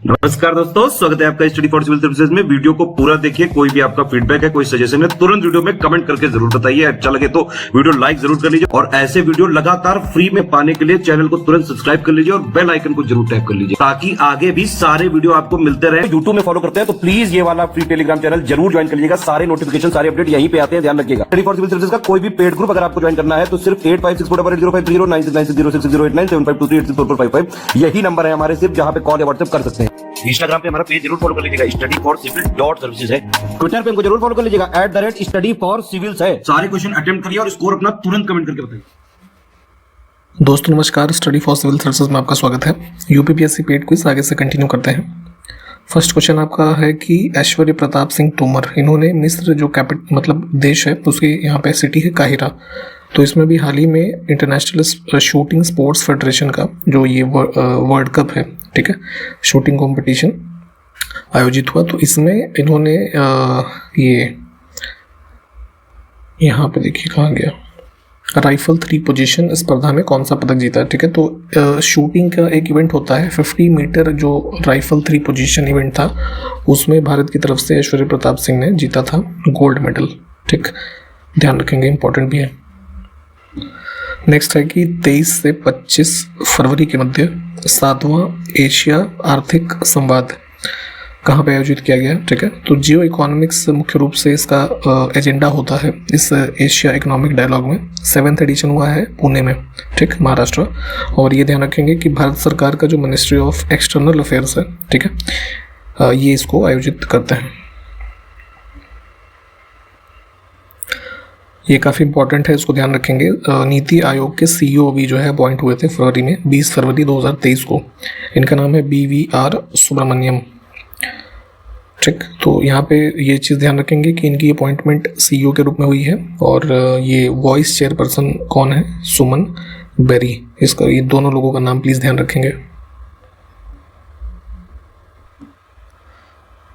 नमस्कार दोस्तों, स्वागत है आपका स्टडी फॉर सिविल सर्विसेज में। वीडियो को पूरा देखिए। कोई भी आपका फीडबैक है, कोई सजेशन है, तुरंत वीडियो में कमेंट करके जरूर बताइए। अच्छा लगे तो वीडियो लाइक जरूर कर लीजिए और ऐसे वीडियो लगातार फ्री में पाने के लिए चैनल को तुरंत सब्सक्राइब कर लीजिए और बेल आइकन को जरूर टैप कर लीजिए ताकि आगे भी सारे वीडियो आपको मिलते रहे। यूट्यूब में फॉलो करते हैं तो प्लीज ये वाला फ्री टेलीग्राम चैनल जरूर ज्वाइन कर लीजिएगा। सारे नोटिफिकेशन, सारे अपडेट यहीं पे आते हैं, ध्यान रखिएगा। स्टडी फॉर सिविल सर्विसेज का कोई भी पेड ग्रुप अगर आपको ज्वाइन करना है तो सिर्फ 856480569065230660897523864455 यही नंबर है हमारे, सिर्फ जहां पे कॉल या व्हाट्सएप कर सकते हैं। इंस्टाग्राम पे हमारा पेज जरूर फॉलो कर लीजिएगा, स्टडी फॉर सिविल .सर्विसेज है। ट्विटर पे हमको जरूर फॉलो कर लीजिएगा, @स्टडी फॉर सिविल्स है। सारे क्वेश्चन अटेम्प्ट करिए और स्कोर अपना तुरंत कमेंट करके बताइए। दोस्तों नमस्कार, स्टडी फॉर सिविल सर्विसेज में आपका स्वागत है। यूपीपीएससी पेड क्विज आगे से कंटिन्यू करते हैं। फर्स्ट क्वेश्चन आपका है कि ऐश्वर्य प्रताप सिंह तोमर, इन्होंने मिस्र जो मतलब देश है उसके यहाँ पे सिटी है काहिरा, तो इसमें भी हाल ही में इंटरनेशनल शूटिंग स्पोर्ट्स फेडरेशन का जो ये वर्ल्ड कप है, ठीक है, शूटिंग कंपटीशन आयोजित हुआ। तो इसमें इन्होंने ये यहाँ पे देखिए कहाँ गया, राइफल 3 पोजीशन स्पर्धा में कौन सा पदक जीता है, ठीक है। तो शूटिंग का एक इवेंट होता है 50 मीटर, जो राइफल 3 पोजीशन इवेंट था उसमें भारत की तरफ से ऐश्वर्य प्रताप सिंह ने जीता था गोल्ड मेडल, ठीक, ध्यान रखेंगे, इंपॉर्टेंट भी है। नेक्स्ट है कि 23 से 25 फरवरी के मध्य 7वां एशिया आर्थिक संवाद कहाँ पे आयोजित किया गया, ठीक है। तो जियो इकोनॉमिक्स मुख्य रूप से इसका एजेंडा होता है इस एशिया इकोनॉमिक डायलॉग में। 7th एडिशन हुआ है पुणे में, ठीक, महाराष्ट्र। और ये ध्यान रखेंगे कि भारत सरकार का जो मिनिस्ट्री ऑफ एक्सटर्नल अफेयर्स है, ठीक है, ये इसको आयोजित करते हैं। ये काफ़ी इंपॉर्टेंट है, इसको ध्यान रखेंगे। नीति आयोग के CEO भी जो है अपॉइंट हुए थे फरवरी में, 20 फरवरी 2023 को। इनका नाम है BVR सुब्रमण्यम, ठीक। तो यहाँ पे ये चीज़ ध्यान रखेंगे कि इनकी अपॉइंटमेंट CEO के रूप में हुई है। और ये वॉइस चेयरपर्सन कौन है, सुमन बेरी, इसका ये दोनों लोगों का नाम प्लीज़ ध्यान रखेंगे।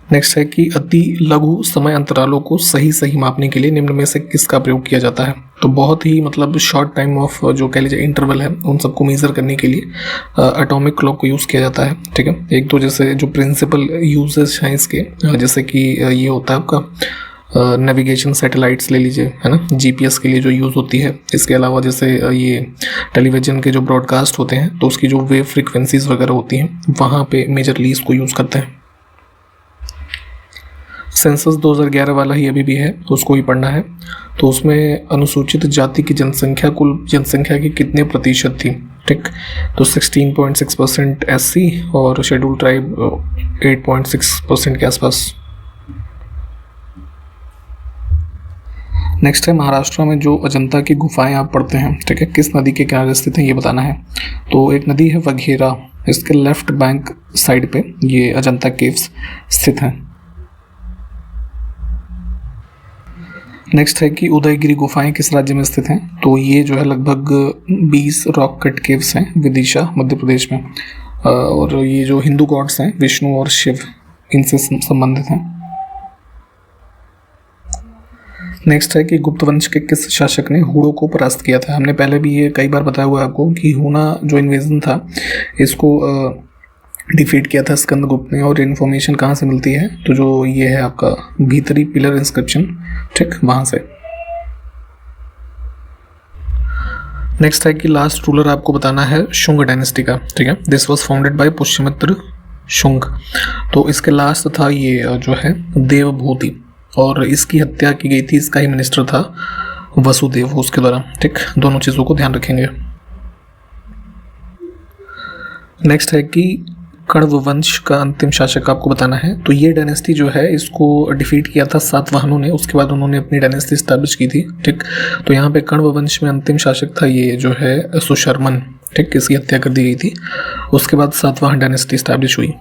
नेक्स्ट है कि अति लघु समय अंतरालों को सही मापने के लिए निम्न में से किसका प्रयोग किया जाता है। तो बहुत ही मतलब शॉर्ट टाइम ऑफ जो कह लीजिए इंटरवल है उन सबको मेजर करने के लिए एटॉमिक क्लॉक को यूज़ किया जाता है, ठीक है। एक तो जैसे जो प्रिंसिपल यूजेस हैं इसके, जैसे कि ये होता है आपका नेविगेशन सैटेलाइट्स ले लीजिए, है ना, GPS के लिए जो यूज़ होती है। इसके अलावा जैसे ये टेलीविज़न के जो ब्रॉडकास्ट होते हैं तो उसकी जो वेव फ्रिक्वेंसीज वगैरह होती हैं वहाँ पे मेजरली इसको यूज़ करते हैं। सेंसस 2011 वाला ही अभी भी है तो उसको ही पढ़ना है। तो उसमें अनुसूचित जाति की जनसंख्या कुल जनसंख्या की कितने प्रतिशत थी, ठीक। तो 16.6% SC और शेड्यूल ट्राइब 8.6% के आसपास। नेक्स्ट है महाराष्ट्र में जो अजंता की गुफाएं आप पढ़ते हैं, ठीक है, किस नदी के किनारे स्थित हैं ये बताना है। तो एक नदी है वघेरा, इसके लेफ्ट बैंक साइड पे ये अजंता केव्स स्थित हैं। नेक्स्ट है कि उदयगिरी गुफाएं किस राज्य में स्थित हैं। तो ये जो है लगभग 20 रॉक कट केव्स हैं विदिशा मध्य प्रदेश में। और ये जो हिंदू गॉड्स हैं विष्णु और शिव, इनसे संबंधित हैं। नेक्स्ट है कि गुप्त वंश के किस शासक ने हूणों को परास्त किया था। हमने पहले भी ये कई बार बताया हुआ है आपको कि हूणा जो इन्वेजन था इसको डिफीट किया था स्कंदगुप्त ने। और इन्फॉर्मेशन कहाँ से मिलती है, तो जो ये है आपका भीतरी पिलर इंस्क्रिप्शन, ठीक, वहाँ से। नेक्स्ट है कि लास्ट रूलर आपको बताना है शुंग डायनेस्टी का, ठीक है। This was founded by Pushyamitra Shunga. तो इसके लास्ट था ये जो है देवभूति, और इसकी हत्या की गई थी, इसका ही मिनिस्टर था वसुदेव उसके द्वारा, ठीक। दोनों चीज़ों को ध्यान रखेंगे। नेक्स्ट है कि कण्व वंश का अंतिम शासक आपको बताना है। तो ये डायनेस्टी जो है इसको डिफीट किया था सातवाहनों ने, उसके बाद उन्होंने अपनी डायनेस्टी स्टैब्लिश की थी, ठीक। तो यहाँ पे कण्व वंश में अंतिम शासक था ये जो है सुशर्मन, ठीक, इसकी हत्या कर दी गई थी। उसके बाद सातवाहन डायनेस्टी स्टैब्लिश हुई।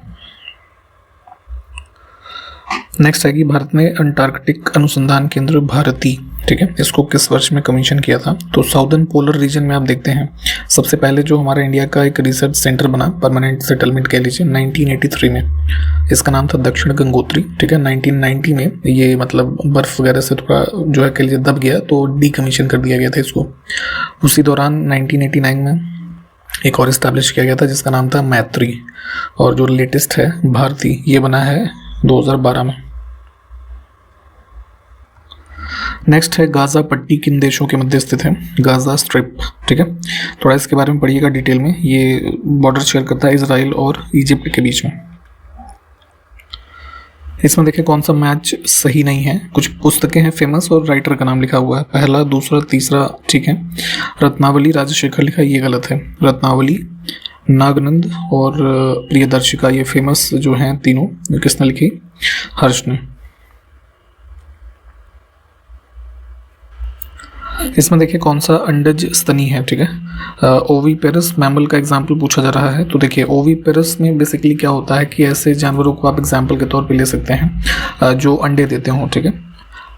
नेक्स्ट है कि भारत ने अंटार्कटिक अनुसंधान केंद्र भारती, ठीक है, इसको किस वर्ष में कमीशन किया था। तो साउदर्न पोलर रीजन में आप देखते हैं सबसे पहले जो हमारा इंडिया का एक रिसर्च सेंटर बना, परमानेंट सेटलमेंट कह लीजिए, 1983 में। इसका नाम था दक्षिण गंगोत्री, ठीक है। 1990 में ये मतलब बर्फ वगैरह से थोड़ा जो है कह लीजिए दब गया तो डीकमीशन कर दिया गया था इसको। उसी दौरान 1989 में एक और इस्टेब्लिश किया गया था जिसका नाम था मैत्री, और जो लेटेस्ट है भारती, ये बना है 2012 में। नेक्स्ट है गाजा पट्टी किन देशों के मध्य स्थित है? गाजा स्ट्रिप, ठीक है, थोड़ा इसके बारे में पढ़िएगा डिटेल में। ये बॉर्डर शेयर करता है इजराइल और इजिप्ट के बीच में। इसमें देखिए कौन सा मैच सही नहीं है। कुछ पुस्तकें हैं फेमस और राइटर का नाम लिखा हुआ है, पहला, दूसरा, तीसरा, ठीक है। रत्नावली राजशेखर लिखा है, ये गलत है। रत्नावली, नागनंद और प्रियदर्शिका, ये फेमस जो हैं तीनों, किसने लिखी? हर्ष ने। इसमें देखिए कौन सा अंडज स्तनी है, ठीक है। ओविपेरस मैमल का एग्जाम्पल पूछा जा रहा है। तो देखिए ओविपेरस में बेसिकली क्या होता है कि ऐसे जानवरों को आप एग्जाम्पल के तौर पे ले सकते हैं जो अंडे देते हों, ठीक है।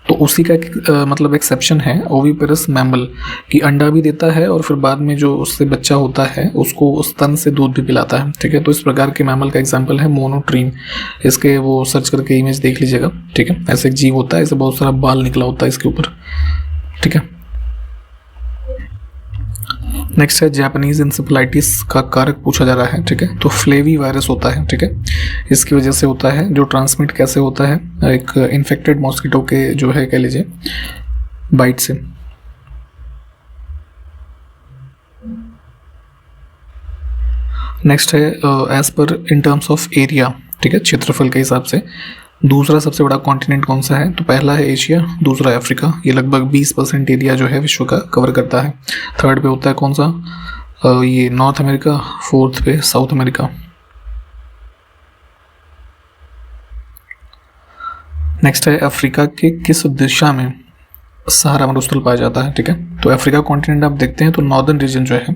तो उसी का मतलब एक्सेप्शन है ओविपेरस मैमल, कि अंडा भी देता है और फिर बाद में जो उससे बच्चा होता है उसको स्तन से दूध भी पिलाता है, ठीक है। तो इस प्रकार के मैमल का एग्जाम्पल है मोनोट्रीम। इसके वो सर्च करके इमेज देख लीजिएगा, ठीक है। ऐसे एक जीव होता है, ऐसे बहुत सारा बाल निकला होता है इसके ऊपर, ठीक है। नेक्स्ट है जापानीज इंसेफेलाइटिस का कारक पूछा जा रहा है, ठीक है। तो फ्लेवी वायरस होता है, ठीक है। इसकी वजह से होता है, जो ट्रांसमिट कैसे होता है? एक इन्फेक्टेड मॉस्किटो के जो है कह लीजिए बाइट से। नेक्स्ट है as per in terms of area, ठीक है, क्षेत्रफल के हिसाब से दूसरा सबसे बड़ा कॉन्टिनेंट कौन सा है? तो पहला है एशिया, दूसरा है अफ्रीका, ये लगभग 20% एरिया जो है विश्व का कवर करता है। थर्ड पे होता है कौन सा? ये नॉर्थ अमेरिका, फोर्थ पे साउथ अमेरिका। नेक्स्ट है अफ्रीका के किस दिशा में सहारा मरुस्थल पाया जाता है, ठीक है। तो अफ्रीका कॉन्टिनेंट आप देखते हैं तो नॉर्दर्न रीजन जो है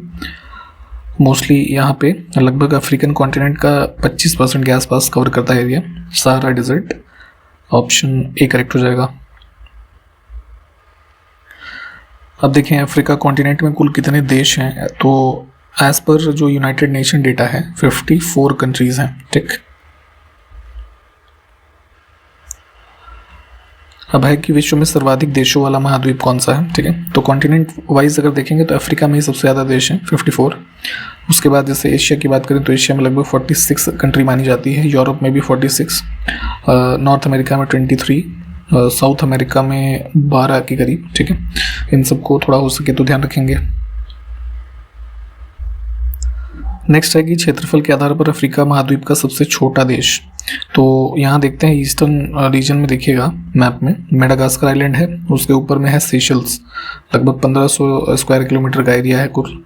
मोस्टली यहाँ पे लगभग अफ्रीकन कॉन्टिनेंट का 25% के आसपास कवर करता है area, Sahara desert. Option A correct हो जाएगा। अब देखें अफ्रीका कॉन्टिनेंट में कुल कितने देश हैं? तो एज पर जो यूनाइटेड नेशन डेटा है 54 कंट्रीज हैं, ठीक। अब है कि विश्व में सर्वाधिक देशों वाला महाद्वीप कौन सा है, ठीक है। तो कॉन्टिनेंट वाइज अगर देखेंगे तो अफ्रीका में ही सबसे ज़्यादा देश हैं 54। उसके बाद जैसे एशिया की बात करें तो एशिया में लगभग 46 कंट्री मानी जाती है, यूरोप में भी 46, नॉर्थ अमेरिका में 23, साउथ अमेरिका में 12 के करीब, ठीक है। इन सबको थोड़ा हो सके तो ध्यान रखेंगे। नेक्स्ट है कि क्षेत्रफल के आधार पर अफ्रीका महाद्वीप का सबसे छोटा देश। तो यहाँ देखते हैं ईस्टर्न रीजन में, देखिएगा मैप में मेडागास्कर आइलैंड है, उसके ऊपर में है सेशल्स, लगभग 1500 स्क्वायर किलोमीटर का एरिया है कुल,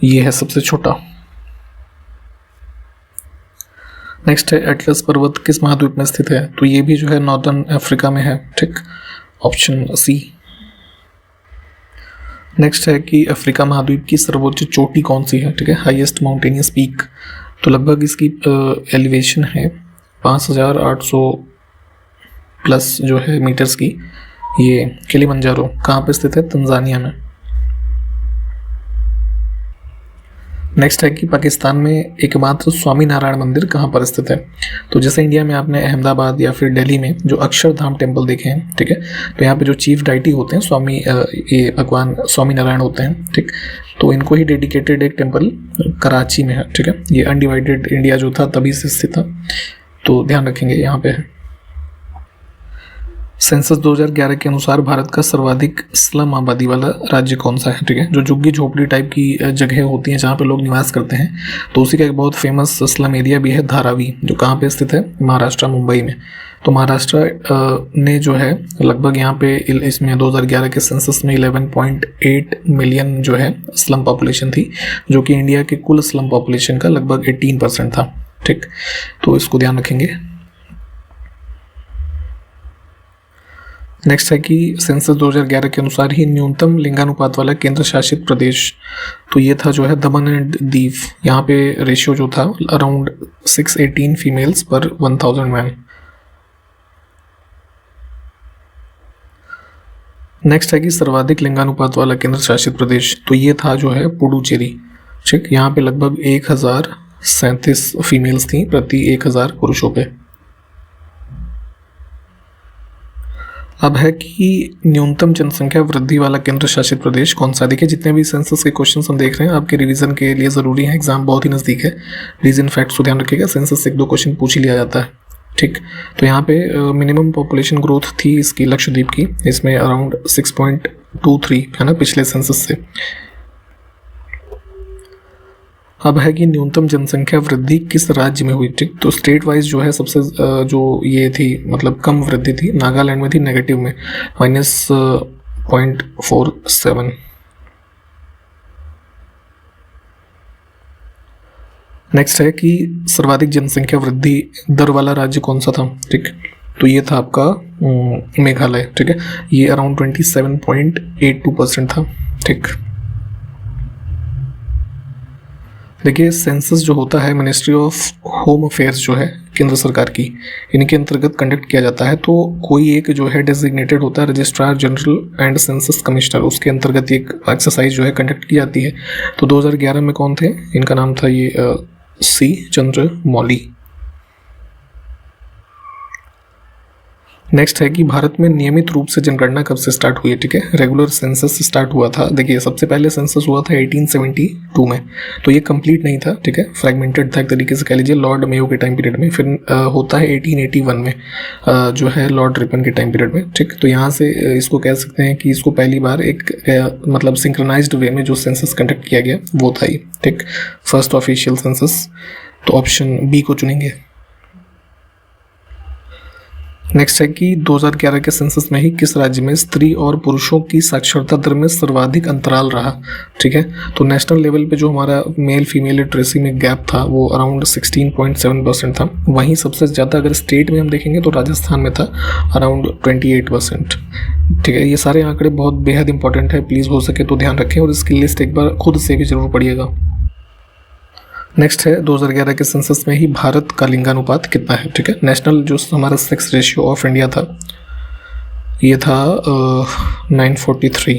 ये है सबसे छोटा। नेक्स्ट है एटलस पर्वत किस महाद्वीप में स्थित है? तो ये भी जो है नॉर्दर्न अफ्रीका में है, ठीक, ऑप्शन सी। नेक्स्ट है कि अफ्रीका महाद्वीप की सर्वोच्च चोटी कौन सी है, ठीक है, हाईएस्ट माउंटेनियस पीक। तो लगभग इसकी एलिवेशन है 5800 प्लस जो है मीटर्स की। ये किलिमंजारो कहाँ पे स्थित है? तंजानिया में। नेक्स्ट है कि पाकिस्तान में एकमात्र स्वामी नारायण मंदिर कहाँ पर स्थित है? तो जैसे इंडिया में आपने अहमदाबाद या फिर दिल्ली में जो अक्षरधाम टेम्पल देखे हैं, ठीक है, तो यहाँ पे जो चीफ डाइटी होते हैं स्वामी, ये भगवान स्वामी नारायण होते हैं, ठीक। तो इनको ही डेडिकेटेड एक टेम्पल कराची में है, ठीक है। ये अनडिवाइडेड इंडिया जो था तभी से स्थित था, तो ध्यान रखेंगे यहाँ पे है। सेंसस 2011 के अनुसार भारत का सर्वाधिक स्लम आबादी वाला राज्य कौन सा है, ठीक है। जो झुग्गी झोपड़ी टाइप की जगह होती हैं जहाँ पे लोग निवास करते हैं, तो उसी का एक बहुत फेमस स्लम एरिया भी है धारावी, जो कहाँ पे स्थित है? महाराष्ट्र, मुंबई में। तो महाराष्ट्र ने जो है लगभग यहाँ पे इसमें 2011 के सेंसस में 11.8 मिलियन जो है स्लम पॉपुलेशन थी, जो कि इंडिया के कुल स्लम पॉपुलेशन का लगभग 18% था, ठीक। तो इसको ध्यान रखेंगे। नेक्स्ट है कि सेंसस 2011 के अनुसार ही न्यूनतम लिंगानुपात वाला केंद्र शासित प्रदेश, तो ये था जो है दमन एंड दीव। यहाँ पे रेशियो जो था अराउंड 618 फीमेल्स पर 1000 मैन। नेक्स्ट है कि सर्वाधिक लिंगानुपात वाला केंद्र शासित प्रदेश, तो ये था जो है पुडुचेरी, ठीक। यहाँ पे लगभग 1037 फीमेल्स थी प्रति 1000 पुरुषों पे। अब है कि न्यूनतम जनसंख्या वृद्धि वाला केंद्र शासित प्रदेश कौन सा। देखिए जितने भी सेंसस के क्वेश्चन हम देख रहे हैं आपके रिवीजन के लिए ज़रूरी है, एग्जाम बहुत ही नज़दीक है। प्लीज़ इन फैक्ट्स को ध्यान रखिएगा, सेंसस से 1-2 क्वेश्चन पूछ ही लिया जाता है, ठीक। तो यहाँ पे मिनिमम पॉपुलेशन ग्रोथ थी इसकी लक्षद्वीप की, इसमें अराउंड 6.23 है ना पिछले सेंसस से। अब है कि न्यूनतम जनसंख्या वृद्धि किस राज्य में हुई, ठीक। तो स्टेट वाइज जो है सबसे जो ये थी मतलब कम वृद्धि थी नागालैंड में थी, नेगेटिव में -0.47। नेक्स्ट है कि सर्वाधिक जनसंख्या वृद्धि दर वाला राज्य कौन सा था, ठीक। तो ये था आपका मेघालय, ठीक है। ये अराउंड 27.82% था, ठीक। देखिए सेंसस जो होता है मिनिस्ट्री ऑफ होम अफेयर्स जो है केंद्र सरकार की, इनके अंतर्गत कंडक्ट किया जाता है। तो कोई एक जो है डेजिग्नेटेड होता है registrar general and census commissioner, उसके अंतर्गत एक एक्सरसाइज जो है कंडक्ट की जाती है। तो 2011 में कौन थे, इनका नाम था ये सी चंद्रमौली। नेक्स्ट है कि भारत में नियमित रूप से जनगणना कब से स्टार्ट हुई है, ठीक है। रेगुलर सेंसस स्टार्ट हुआ था, देखिए सबसे पहले सेंसस हुआ था 1872 में, तो ये कंप्लीट नहीं था, ठीक है, फ्रेगमेंटेड था एक तरीके से कह लीजिए लॉर्ड मेयो के टाइम पीरियड में। फिर होता है 1881 में जो है लॉर्ड रिपन के टाइम पीरियड में, ठीक। तो यहाँ से इसको कह सकते हैं कि इसको पहली बार एक मतलब सिंक्रोनाइज्ड वे में जो सेंसस कंडक्ट किया गया वो था ये, ठीक, फर्स्ट ऑफिशियल सेंसस। तो ऑप्शन बी को चुनेंगे। नेक्स्ट है कि 2011 के सेंसस में ही किस राज्य में स्त्री और पुरुषों की साक्षरता दर में सर्वाधिक अंतराल रहा, ठीक है। तो नेशनल लेवल पे जो हमारा मेल फीमेल लिटरेसी में गैप था वो अराउंड 16.7% था। वहीं सबसे ज़्यादा अगर स्टेट में हम देखेंगे तो राजस्थान में था अराउंड 28%, ठीक है। ये सारे आंकड़े बहुत बेहद इंपॉर्टेंट है, प्लीज़ हो सके तो ध्यान रखें और इसकी लिस्ट एक बार खुद से भी जरूर पढ़िएगा। नेक्स्ट है 2011 के सेंसस में ही भारत का लिंगानुपात कितना है, ठीक है। नेशनल जो हमारा सेक्स रेशियो ऑफ इंडिया था ये था 943।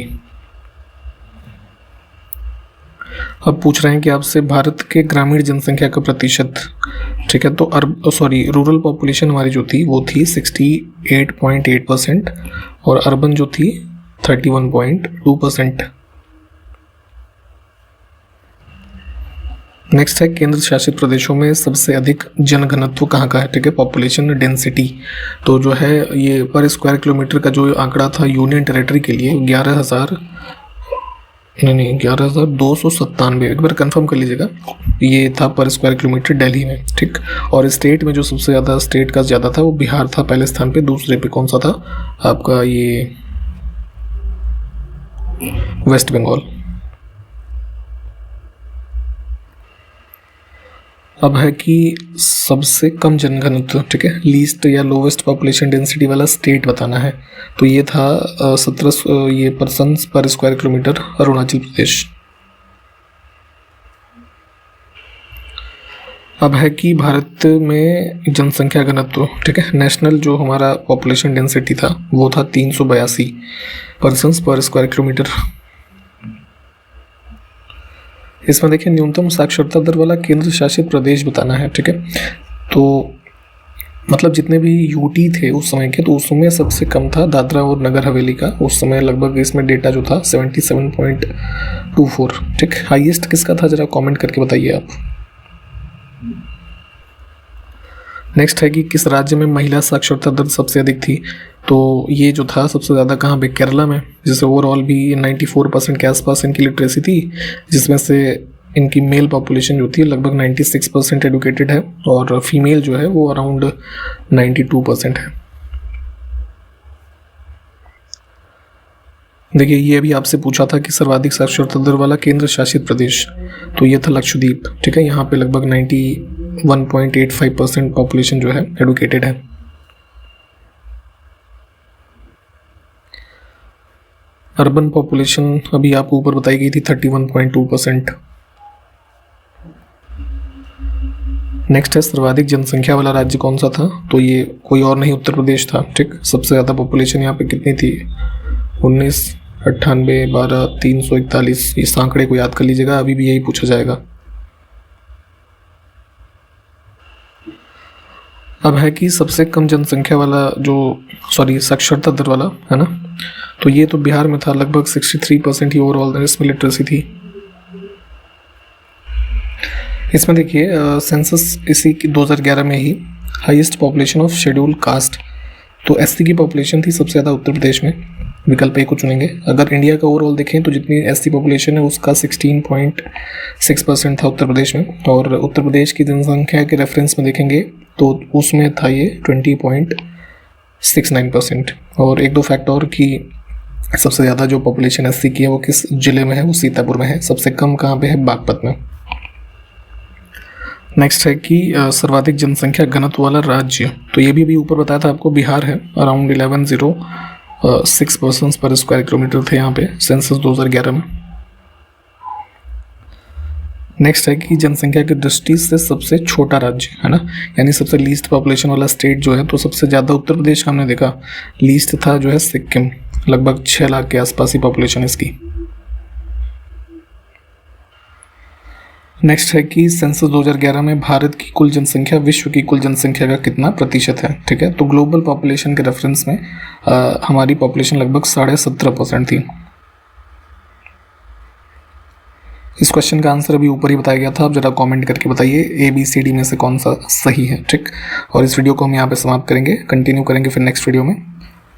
अब पूछ रहे हैं कि आपसे भारत के ग्रामीण जनसंख्या का प्रतिशत, ठीक है। तो रूरल पॉपुलेशन हमारी जो थी वो थी 68.8% और अर्बन जो थी 31.2%। नेक्स्ट है केंद्र शासित प्रदेशों में सबसे अधिक जनघनत्व कहाँ का है, ठीक है, पॉपुलेशन डेंसिटी। तो जो है ये पर स्क्वायर किलोमीटर का जो आंकड़ा था यूनियन टेरिटरी के लिए 11,297, एक बार कंफर्म कर लीजिएगा, ये था पर स्क्वायर किलोमीटर दिल्ली में, ठीक। और स्टेट में जो सबसे ज़्यादा स्टेट का ज़्यादा था वो बिहार था पहले स्थान पे, दूसरे पे कौन सा था आपका ये वेस्ट बंगाल। अब है कि सबसे कम जनघनत्व, ठीक है, लीस्ट या लोवेस्ट पॉपुलेशन डेंसिटी वाला स्टेट बताना है। तो ये था 17 ये पर्सन्स पर स्क्वायर किलोमीटर, अरुणाचल प्रदेश। अब है कि भारत में जनसंख्या घनत्व, ठीक है, नेशनल जो हमारा पॉपुलेशन डेंसिटी था वो था 382 पर्सन्स पर स्क्वायर किलोमीटर। इसमें देखिए न्यूनतम साक्षरता दर वाला केंद्र शासित प्रदेश बताना है, ठीक है। तो मतलब जितने भी यूटी थे उस समय के, तो उस समय सबसे कम था दादरा और नगर हवेली का, उस समय लगभग इसमें डेटा जो था 77.24, ठीक। हाईएस्ट किसका था जरा कमेंट करके बताइए आप। नेक्स्ट है कि किस राज्य में महिला साक्षरता दर सबसे अधिक थी। तो ये जो था सबसे ज़्यादा कहाँ पे, केरला में, जिससे ओवरऑल भी 94% के आसपास इनकी लिटरेसी थी, जिसमें से इनकी मेल पॉपुलेशन जो थी लगभग 96% एडुकेटेड है और फीमेल जो है वो अराउंड 92% है। देखिए ये भी आपसे पूछा था कि सर्वाधिक साक्षरता दर वाला केंद्र शासित प्रदेश, तो ये था लक्षद्वीप, ठीक है। यहाँ पे लगभग 91.85% पॉपुलेशन जो है एडुकेटेड है। अर्बन पॉपुलेशन अभी आपको ऊपर बताई गई थी 31.2%। नेक्स्ट है सर्वाधिक जनसंख्या वाला राज्य कौन सा था। तो ये कोई और नहीं उत्तर प्रदेश था, ठीक। सबसे ज़्यादा पॉपुलेशन यहाँ पे कितनी थी 19, 98, 12, 341। इस आंकड़े को याद कर लीजिएगा, अभी भी यही पूछा जाएगा। अब है कि सबसे कम जनसंख्या वाला साक्षरता दर वाला है ना, तो ये तो बिहार में था, लगभग 63% ही ओवरऑल इसमें लिटरेसी थी। इसमें देखिए सेंसस इसी की 2011 में ही highest population of schedule caste, तो एससी की पॉपुलेशन थी सबसे ज़्यादा उत्तर प्रदेश में, विकल्प ए को चुनेंगे। अगर इंडिया का ओवरऑल देखें तो जितनी एससी पॉपुलेशन है उसका 16.6% था उत्तर प्रदेश में, और उत्तर प्रदेश की जनसंख्या के रेफरेंस में देखेंगे तो उसमें था ये 20.69%। और एक दो फैक्ट और कि सबसे ज़्यादा जो पॉपुलेशन एससी की है वो किस जिले में है, वो सीतापुर में है, सबसे कम कहाँ पे है, बागपत में। नेक्स्ट है कि सर्वाधिक जनसंख्या घनत्व वाला राज्य, तो ये भी अभी ऊपर बताया था आपको, बिहार है। अराउंड 1106 पर्सन्स पर स्क्वायर किलोमीटर थे यहाँ पे सेंसस 2011 में। नेक्स्ट है कि जनसंख्या की दृष्टि से सबसे छोटा राज्य है ना, यानी सबसे लीस्ट पॉपुलेशन वाला स्टेट जो है, तो सबसे ज़्यादा उत्तर प्रदेश का हमने देखा, लीस्ट था जो है सिक्किम, लगभग 6 लाख के आसपास ही पॉपुलेशन इसकी। नेक्स्ट है कि सेंसस 2011 में भारत की कुल जनसंख्या विश्व की कुल जनसंख्या का कितना प्रतिशत है, ठीक है। तो ग्लोबल पॉपुलेशन के रेफरेंस में हमारी पॉपुलेशन लगभग 17.5% थी। इस क्वेश्चन का आंसर अभी ऊपर ही बताया गया था, आप जरा कमेंट करके बताइए ABCD में से कौन सा सही है, ठीक। और इस वीडियो को हम यहाँ पे समाप्त करेंगे, कंटिन्यू करेंगे फिर नेक्स्ट वीडियो में।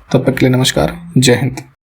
तब तक के लिए नमस्कार, जय हिंद।